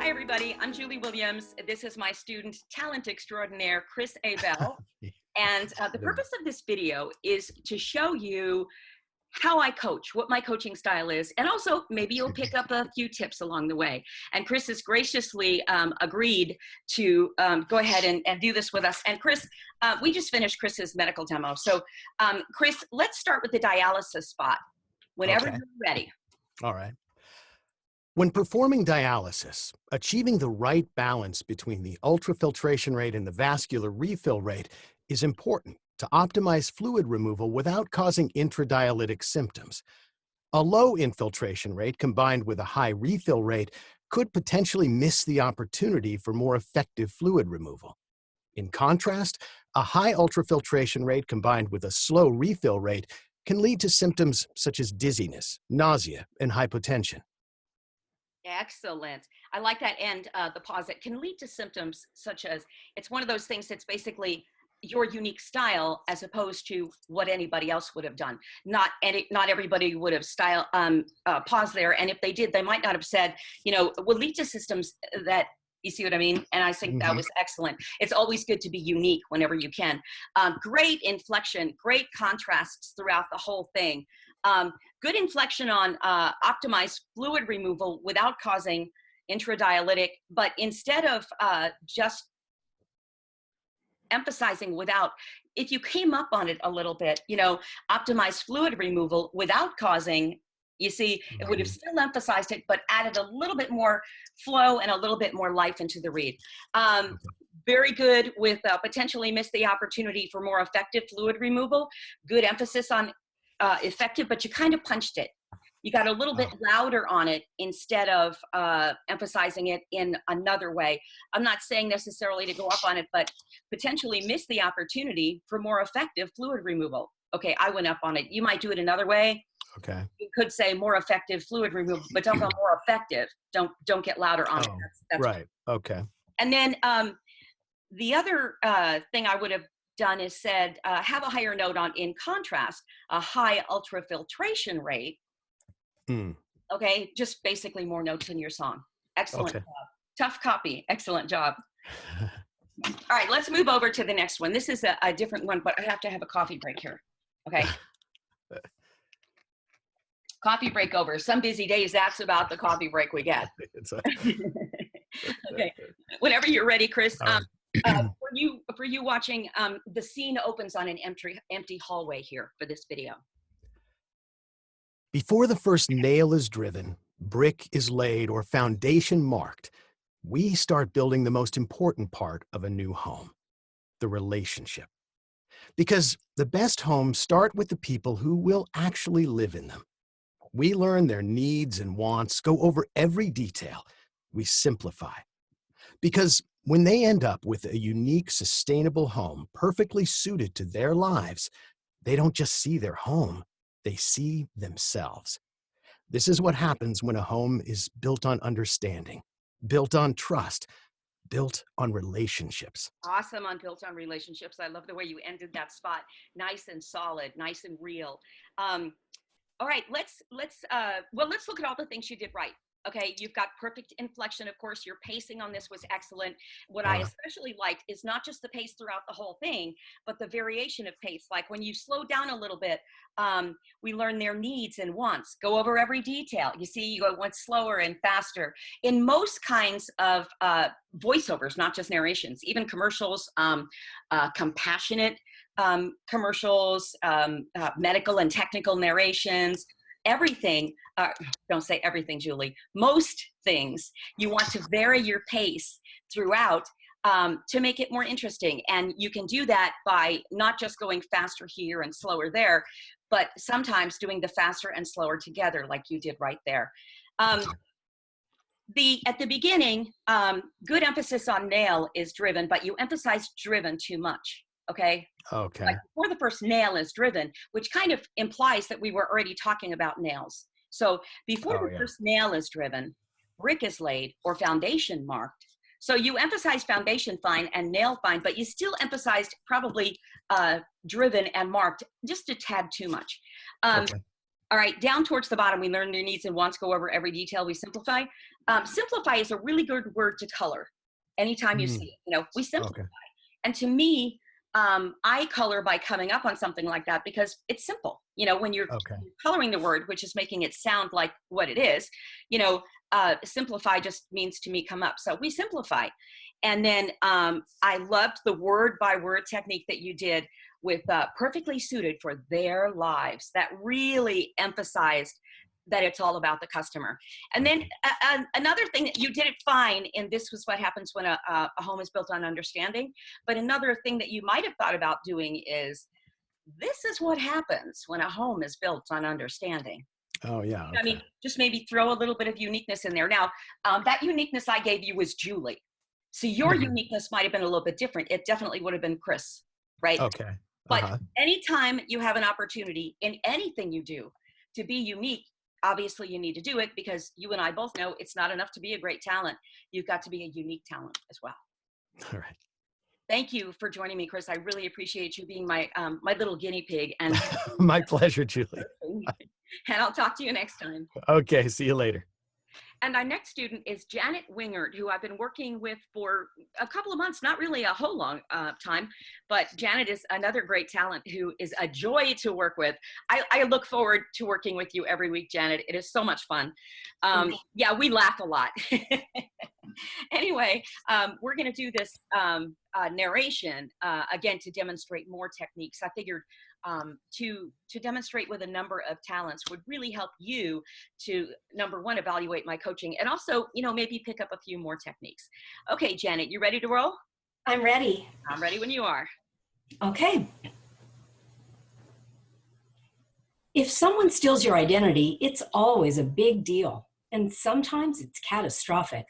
Hi, everybody. I'm Julie Williams. This is my student, talent extraordinaire, Chris Abel. And the purpose of this video is to show you how I coach, what my coaching style is, and also maybe you'll pick up a few tips along the way. And Chris has graciously agreed to go ahead and do this with us. And Chris, we just finished Chris's medical demo. So Chris, let's start with the dialysis spot whenever you're ready. All right. When performing dialysis, achieving the right balance between the ultrafiltration rate and the vascular refill rate is important to optimize fluid removal without causing intradialytic symptoms. A low infiltration rate combined with a high refill rate could potentially miss the opportunity for more effective fluid removal. In contrast, a high ultrafiltration rate combined with a slow refill rate can lead to symptoms such as dizziness, nausea, and hypotension. Excellent. I like that end, the pause. That can lead to symptoms such as, it's one of those things that's basically your unique style as opposed to what anybody else would have done. Not everybody would have paused there. And if they did, they might not have said, will lead to systems that, you see what I mean? And I think that was excellent. It's always good to be unique whenever you can. Great inflection, great contrasts throughout the whole thing. Good inflection on optimized fluid removal without causing intradialytic, but instead of just emphasizing without, if you came up on it a little bit, optimized fluid removal without causing, you see, it would have still emphasized it, but added a little bit more flow and a little bit more life into the read. Very good with potentially miss the opportunity for more effective fluid removal. Good emphasis on effective, but you kind of punched it. You got a little bit louder on it instead of emphasizing it in another way. I'm not saying necessarily to go up on it, but potentially miss the opportunity for more effective fluid removal. Okay, I went up on it. You might do it another way. Okay. You could say more effective fluid removal, but don't go more effective. Don't get louder on it. That's right. Okay. And then the other thing I would have done is said, have a higher note on, in contrast, a high ultrafiltration rate. Okay, just basically more notes in your song. Excellent job. Tough copy. Excellent job. All right, let's move over to the next one. This is a different one, but I have to have a coffee break here. Okay. Coffee break over. Some busy days, that's about the coffee break we get. Okay, whenever you're ready, Chris. For you watching, the scene opens on an empty hallway here for this video. Before the first nail is driven, brick is laid, or foundation marked, we start building the most important part of a new home, the relationship. Because the best homes start with the people who will actually live in them. We learn their needs and wants, go over every detail. We simplify. Because when they end up with a unique, sustainable home perfectly suited to their lives, they don't just see their home, they see themselves. This is what happens when a home is built on understanding, built on trust, built on relationships. Awesome on built on relationships. I love the way you ended that spot. Nice and solid, nice and real. All right, let's look at all the things you did right. Okay, you've got perfect inflection. Of course, your pacing on this was excellent. What I especially liked is not just the pace throughout the whole thing, but the variation of pace. Like when you slow down a little bit, we learn their needs and wants, go over every detail. You see, you go once slower and faster. In most kinds of voiceovers, not just narrations, even commercials, compassionate commercials, medical and technical narrations, everything, don't say everything, Julie, most things, you want to vary your pace throughout to make it more interesting. And you can do that by not just going faster here and slower there, but sometimes doing the faster and slower together like you did right there. At the beginning, good emphasis on nail is driven, but you emphasize driven too much. Okay. Like before the first nail is driven, which kind of implies that we were already talking about nails. So before the first nail is driven, brick is laid or foundation marked. So you emphasize foundation fine and nail fine, but you still emphasized probably driven and marked just a tad too much. All right, down towards the bottom, we learn your needs and wants, go over every detail, we simplify. Simplify is a really good word to color anytime you see Mm, it. You know, we simplify. okay. And to me, I color by coming up on something like that because it's simple. You know, when you're Okay. coloring the word, which is making it sound like what it is, you know, simplify just means to me come up. So we simplify. And then I loved the word by word technique that you did with perfectly suited for their lives. That really emphasized that it's all about the customer. And then another thing that you did it fine, and this was what happens when a home is built on understanding. But another thing that you might have thought about doing is this is what happens when a home is built on understanding. Oh, yeah. I Okay. mean, just maybe throw a little bit of uniqueness in there. Now, that uniqueness I gave you was Julie. So your Mhm. uniqueness might have been a little bit different. It definitely would have been Chris, right? Okay. But Uh-huh. anytime you have an opportunity in anything you do to be unique, obviously you need to do it because you and I both know it's not enough to be a great talent. You've got to be a unique talent as well. All right. Thank you for joining me, Chris. I really appreciate you being my little guinea pig and My pleasure, Julie. and I'll talk to you next time. Okay. See you later. And our next student is Janet Wingard, who I've been working with for a couple of months, not really a whole long time, but Janet is another great talent who is a joy to work with. I look forward to working with you every week, Janet. It is so much fun. Yeah, we laugh a lot. Anyway, we're going to do this narration again to demonstrate more techniques. I figured to demonstrate with a number of talents would really help you to, number one, evaluate my coaching and also, you know, maybe pick up a few more techniques. Okay, Janet, you ready to roll? I'm ready. I'm ready when you are. Okay. If someone steals your identity, it's always a big deal, and sometimes it's catastrophic.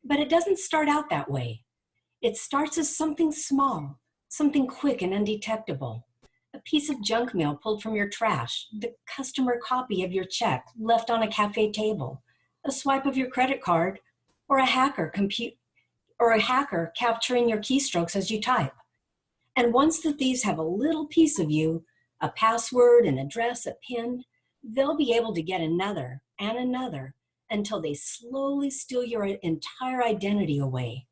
But it doesn't start out that way. It starts as something small, something quick and undetectable. A piece of junk mail pulled from your trash, the customer copy of your check left on a cafe table, a swipe of your credit card, or a hacker capturing your keystrokes as you type. And once the thieves have a little piece of you, a password, an address, a PIN, they'll be able to get another and another until they slowly steal your entire identity away.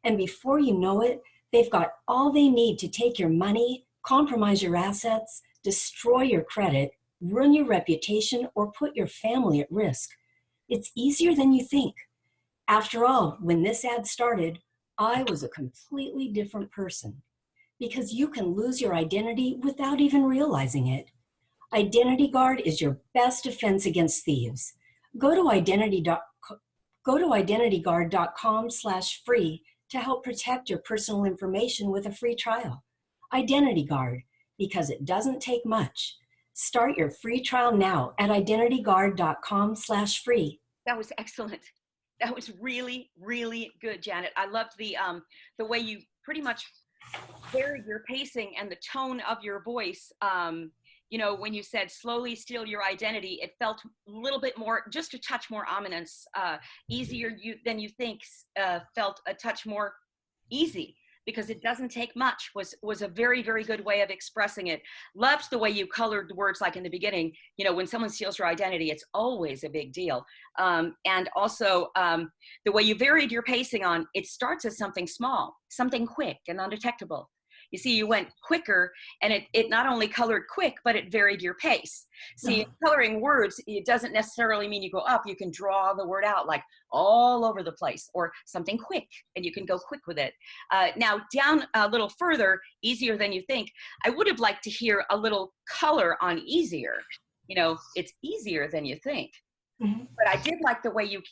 And before you know it, they've got all they need to take your money, compromise your assets, destroy your credit, ruin your reputation, or put your family at risk. It's easier than you think. After all, when this ad started, I was a completely different person. Because you can lose your identity without even realizing it. Identity Guard is your best defense against thieves. Go to identityguard.com/free to help protect your personal information with a free trial. Identity Guard, because it doesn't take much. Start your free trial now at identityguard.com/free. That was excellent. That was really, really good, Janet. I loved the way you pretty much varied your pacing and the tone of your voice. You know, when you said slowly steal your identity, it felt a little bit more, just a touch more ominous. Easier than you think felt a touch more easy because it doesn't take much was a very, very good way of expressing it. Loved the way you colored the words, like in the beginning, you know, when someone steals your identity, it's always a big deal. And also the way you varied your pacing on, it starts as something small, something quick and undetectable. You see, you went quicker, and it not only colored quick, but it varied your pace. See, coloring words, it doesn't necessarily mean you go up. You can draw the word out like all over the place, or something quick, and you can go quick with it. Now, down a little further, easier than you think, I would have liked to hear a little color on easier. You know, it's easier than you think. Mm-hmm. But I did like the way you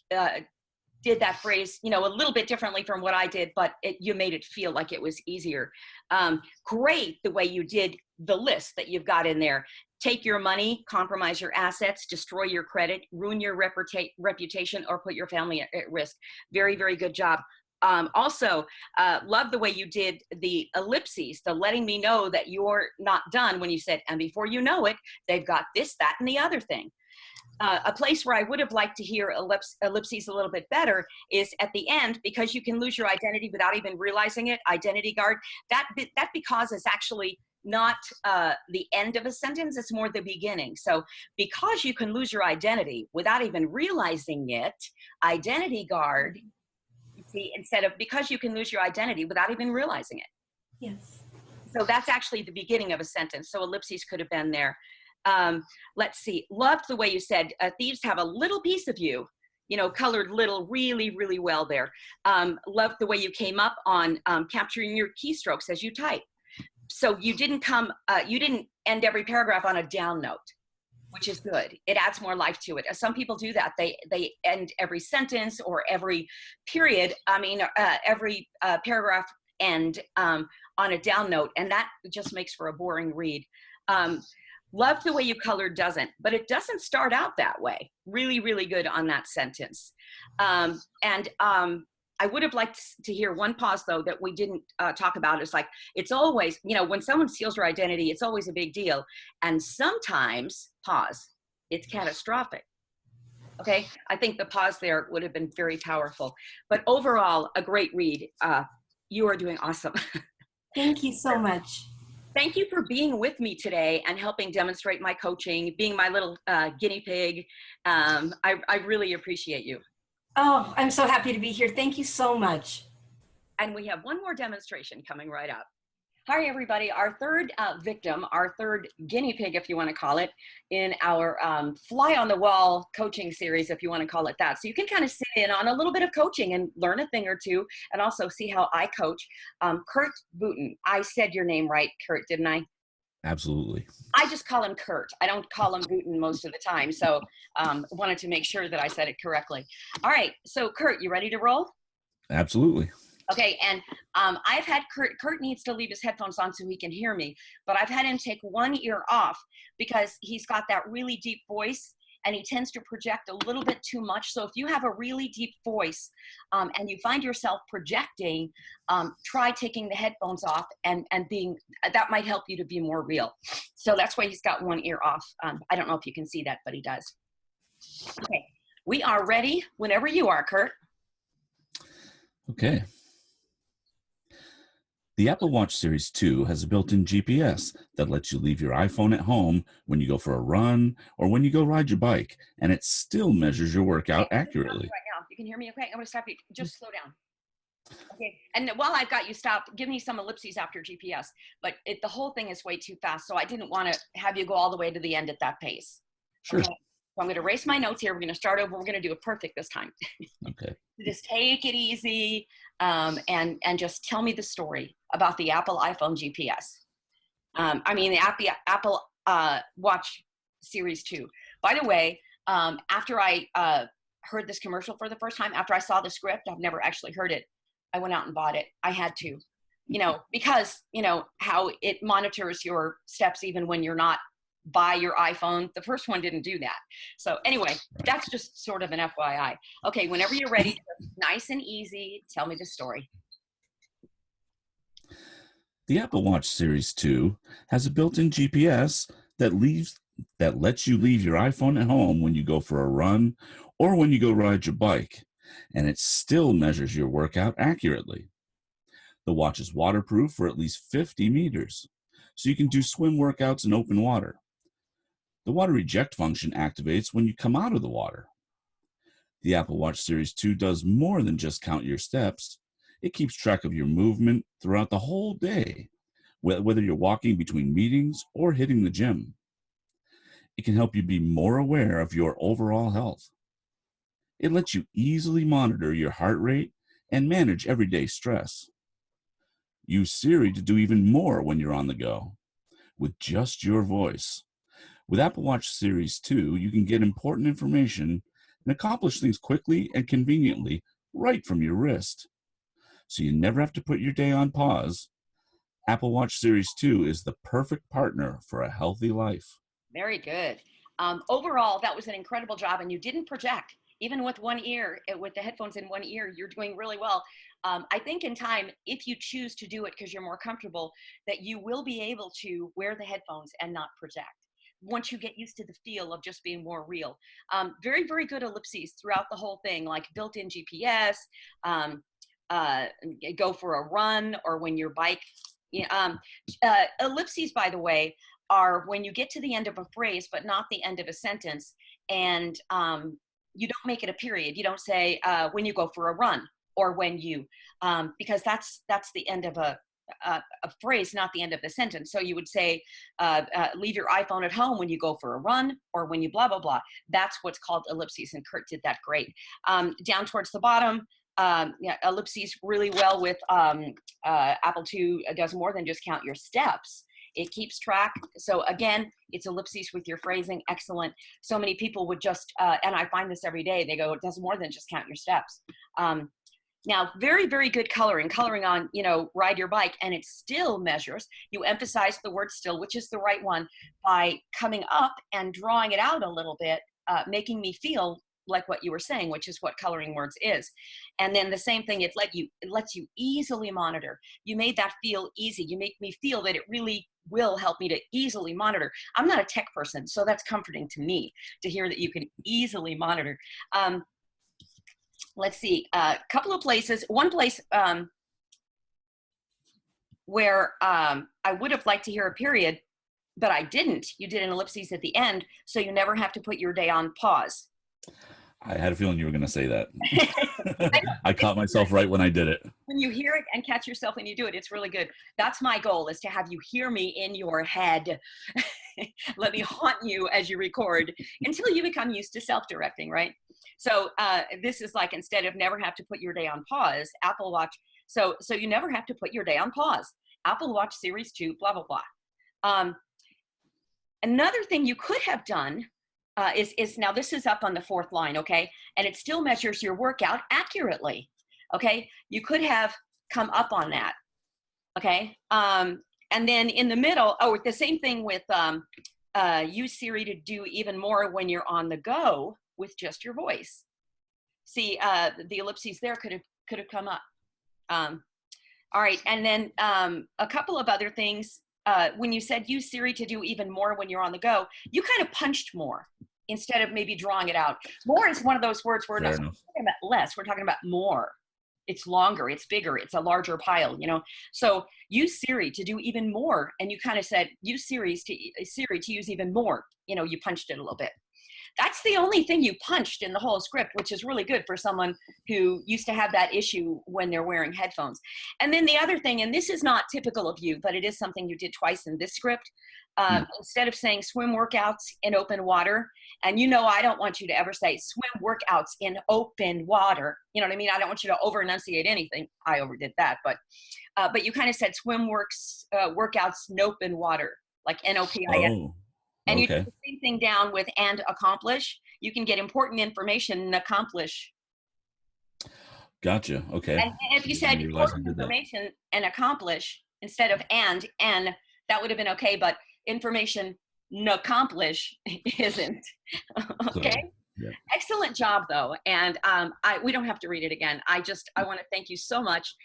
did that phrase, you know, a little bit differently from what I did, but you made it feel like it was easier. Great the way you did the list that you've got in there. Take your money, compromise your assets, destroy your credit, ruin your reputation, or put your family at risk. Very, very good job. Also, love the way you did the ellipses, the letting me know that you're not done when you said, and before you know it, they've got this, that, and the other thing. A place where I would have liked to hear ellipses a little bit better is at the end, because you can lose your identity without even realizing it. Identity Guard, that because is actually not the end of a sentence. It's more the beginning. So because you can lose your identity without even realizing it, identity guard, you see, instead of because you can lose your identity without even realizing it. Yes. So that's actually the beginning of a sentence. So ellipses could have been there. Let's see. Loved the way you said, thieves have a little piece of you, colored little really, really well there. Loved the way you came up on capturing your keystrokes as you type. So you didn't end every paragraph on a down note, which is good. It adds more life to it. Some people do that. They end every sentence or every period, every paragraph end on a down note, and that just makes for a boring read. Love the way you colored doesn't, but it doesn't start out that way. Really, really good on that sentence. I would have liked to hear one pause, though, that we didn't talk about. It's like, it's always, when someone steals your identity, it's always a big deal. And sometimes, pause, it's catastrophic. Okay, I think the pause there would have been very powerful. But overall, a great read. You are doing awesome. Thank you so much. Thank you for being with me today and helping demonstrate my coaching, being my little guinea pig. I really appreciate you. Oh, I'm so happy to be here. Thank you so much. And we have one more demonstration coming right up. Hi, everybody. Our third victim, our third guinea pig, if you want to call it, in our fly on the wall coaching series, if you want to call it that. So you can kind of sit in on a little bit of coaching and learn a thing or two, and also see how I coach. Kurt Booten. I said your name right, Kurt, didn't I? Absolutely. I just call him Kurt. I don't call him Booten most of the time. So wanted to make sure that I said it correctly. All right. So Kurt, you ready to roll? Absolutely. Okay, and I've had Kurt needs to leave his headphones on so he can hear me, but I've had him take one ear off because he's got that really deep voice and he tends to project a little bit too much. So if you have a really deep voice and you find yourself projecting, try taking the headphones off and that might help you to be more real. So that's why he's got one ear off. I don't know if you can see that, but he does. Okay, we are ready whenever you are, Kurt. Okay. The Apple Watch Series 2 has a built-in GPS that lets you leave your iPhone at home when you go for a run or when you go ride your bike, and it still measures your workout accurately. Right now, you can hear me okay? I'm going to stop you. Just slow down. Okay, and while I've got you stopped, give me some ellipses after GPS, but the whole thing is way too fast, so I didn't want to have you go all the way to the end at that pace. Sure. Okay? So I'm going to erase my notes here. We're going to start over. We're going to do it perfect this time. Okay. Just take it easy and just tell me the story about the Apple iPhone GPS. The Apple Watch Series 2. By the way, after I heard this commercial for the first time, after I saw the script, I've never actually heard it. I went out and bought it. I had to, because, how it monitors your steps even when you're not by your iPhone. The first one didn't do that. So anyway, that's just sort of an FYI. Okay, whenever you're ready, nice and easy, tell me the story. The Apple Watch Series 2 has a built-in GPS that lets you leave your iPhone at home when you go for a run or when you go ride your bike, and it still measures your workout accurately. The watch is waterproof for at least 50 meters, so you can do swim workouts in open water. The water eject function activates when you come out of the water. The Apple Watch Series 2 does more than just count your steps. It keeps track of your movement throughout the whole day, whether you're walking between meetings or hitting the gym. It can help you be more aware of your overall health. It lets you easily monitor your heart rate and manage everyday stress. Use Siri to do even more when you're on the go, with just your voice. With Apple Watch Series 2, you can get important information and accomplish things quickly and conveniently right from your wrist. So you never have to put your day on pause. Apple Watch Series 2 is the perfect partner for a healthy life. Very good. Overall, that was an incredible job, and you didn't project. Even with one ear, with the headphones in one ear, you're doing really well. I think in time, if you choose to do it because you're more comfortable, that you will be able to wear the headphones and not project once you get used to the feel of just being more real. Very, very good ellipses throughout the whole thing, like built-in GPS, go for a run, or when your bike Yeah, ellipses, by the way, are when you get to the end of a phrase, but not the end of a sentence. And you don't make it a period. You don't say when you go for a run or when you, because that's the end of a phrase, not the end of the sentence. So you would say, leave your iPhone at home when you go for a run or when you blah, blah, blah. That's what's called ellipses. And Kurt did that great. Down towards the bottom, yeah, ellipses really well with Apple II does more than just count your steps. It keeps track. So again, it's ellipses with your phrasing. Excellent. So many people would just, and I find this every day, they go, it does more than just count your steps. Now, very, very good coloring on, ride your bike, and it still measures. You emphasize the word still, which is the right one, by coming up and drawing it out a little bit, making me feel like what you were saying, which is what coloring words is. And then the same thing, it lets you easily monitor. You made that feel easy. You make me feel that it really will help me to easily monitor. I'm not a tech person, so that's comforting to me to hear that you can easily monitor. Let's see, a couple of places. One place where I would have liked to hear a period, but I didn't. You did an ellipses at the end, so you never have to put your day on pause. I had a feeling you were going to say that. I caught myself right when I did it. When you hear it and catch yourself when you do it, it's really good. That's my goal, is to have you hear me in your head. Let me haunt you as you record until you become used to self-directing, right? So this is like, instead of never have to put your day on pause, Apple Watch. So you never have to put your day on pause. Apple Watch Series 2, blah, blah, blah. Another thing you could have done is now this is up on the fourth line, okay? And it still measures your workout accurately, okay? You could have come up on that, okay? And then in the middle, the same thing with use Siri to do even more when you're on the go with just your voice. See, the ellipses there could have come up. All right, and then a couple of other things. When you said use Siri to do even more when you're on the go, you kind of punched more instead of maybe drawing it out. More is one of those words we're not talking about less, we're talking about more. It's longer, it's bigger, it's a larger pile, So use Siri to do even more, and you kind of said use Siri to use even more. You punched it a little bit. That's the only thing you punched in the whole script, which is really good for someone who used to have that issue when they're wearing headphones. And then the other thing, and this is not typical of you, but it is something you did twice in this script. Instead of saying swim workouts in open water, and I don't want you to ever say swim workouts in open water. You know what I mean? I don't want you to over enunciate anything. I overdid that, but you kind of said swim workouts in open water, like NOPIS. Oh. And Okay. you do the same thing down with and accomplish. You can get important information and accomplish. Gotcha. Okay. And if you said important information and accomplish instead of and, that would have been okay, but information and accomplish isn't. Okay. Yeah. Excellent job though. And we don't have to read it again. I want to thank you so much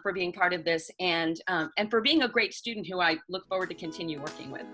for being part of this and for being a great student who I look forward to continue working with.